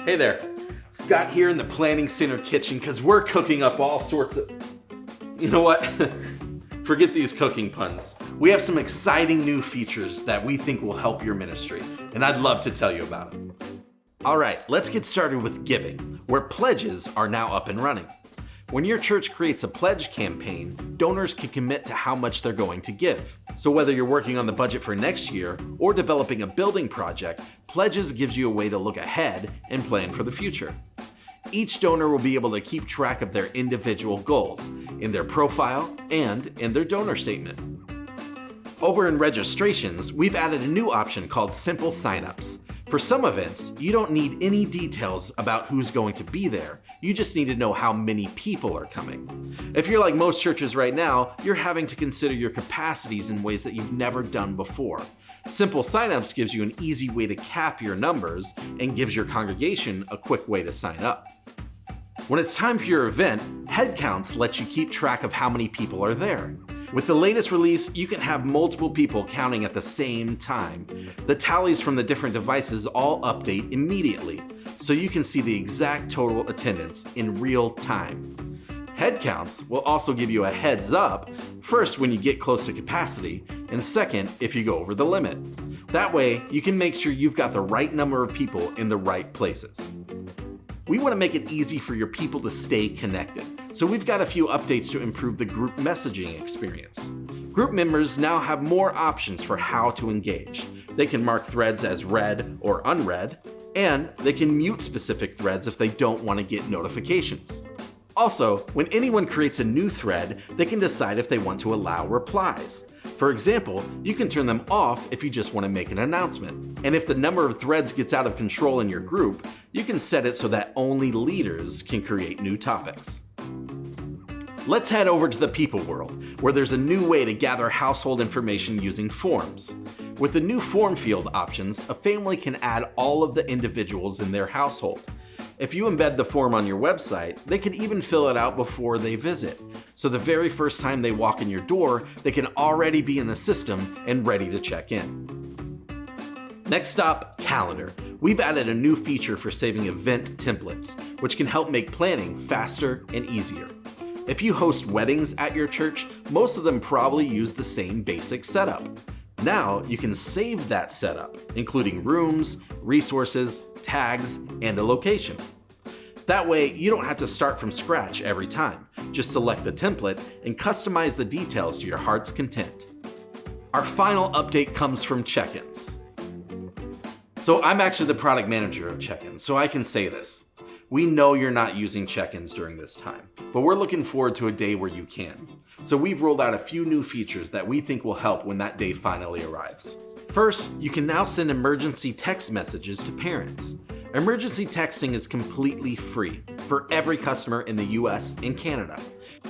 Hey there, Scott here in the Planning Center kitchen because we're cooking up all sorts of... You know what? Forget these cooking puns. We have some exciting new features that we think will help your ministry, and I'd love to tell you about them. All right, let's get started with giving, where pledges are now up and running. When your church creates a pledge campaign, donors can commit to how much they're going to give. So whether you're working on the budget for next year or developing a building project, Pledges gives you a way to look ahead and plan for the future. Each donor will be able to keep track of their individual goals in their profile and in their donor statement. Over in registrations, we've added a new option called Simple Signups. For some events, you don't need any details about who's going to be there. You just need to know how many people are coming. If you're like most churches right now, you're having to consider your capacities in ways that you've never done before. Simple Signups gives you an easy way to cap your numbers and gives your congregation a quick way to sign up. When it's time for your event, headcounts lets you keep track of how many people are there. With the latest release, you can have multiple people counting at the same time. The tallies from the different devices all update immediately, so you can see the exact total attendance in real time. Headcounts will also give you a heads up, first when you get close to capacity, and second if you go over the limit. That way, you can make sure you've got the right number of people in the right places. We want to make it easy for your people to stay connected, so we've got a few updates to improve the group messaging experience. Group members now have more options for how to engage. They can mark threads as read or unread, and they can mute specific threads if they don't want to get notifications. Also, when anyone creates a new thread, they can decide if they want to allow replies. For example, you can turn them off if you just want to make an announcement. And if the number of threads gets out of control in your group, you can set it so that only leaders can create new topics. Let's head over to the people world, where there's a new way to gather household information using forms. With the new form field options, a family can add all of the individuals in their household. If you embed the form on your website, they can even fill it out before they visit. So the very first time they walk in your door, they can already be in the system and ready to check in. Next stop, calendar. We've added a new feature for saving event templates, which can help make planning faster and easier. If you host weddings at your church, most of them probably use the same basic setup. Now you can save that setup, including rooms, resources, tags, and a location. That way, you don't have to start from scratch every time. Just select the template and customize the details to your heart's content. Our final update comes from check-ins. So I'm actually the product manager of check-ins, so I can say this. We know you're not using check-ins during this time, but we're looking forward to a day where you can. So we've rolled out a few new features that we think will help when that day finally arrives. First, you can now send emergency text messages to parents. Emergency texting is completely free for every customer in the US and Canada.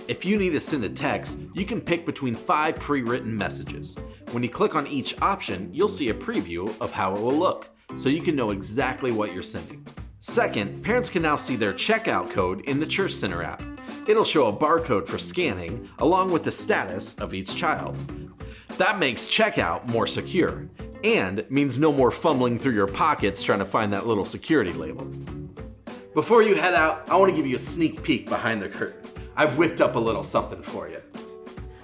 If you need to send a text, you can pick between 5 pre-written messages. When you click on each option, you'll see a preview of how it will look, so you can know exactly what you're sending. Second, parents can now see their checkout code in the Church Center app. It'll show a barcode for scanning, along with the status of each child. That makes checkout more secure, and means no more fumbling through your pockets trying to find that little security label. Before you head out, I want to give you a sneak peek behind the curtain. I've whipped up a little something for you.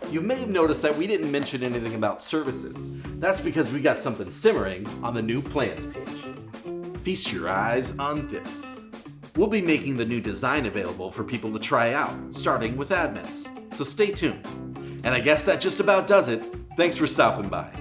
You may have noticed that we didn't mention anything about services. That's because we got something simmering on the new plans page. Feast your eyes on this. We'll be making the new design available for people to try out, starting with admins. So stay tuned. And I guess that just about does it. Thanks for stopping by.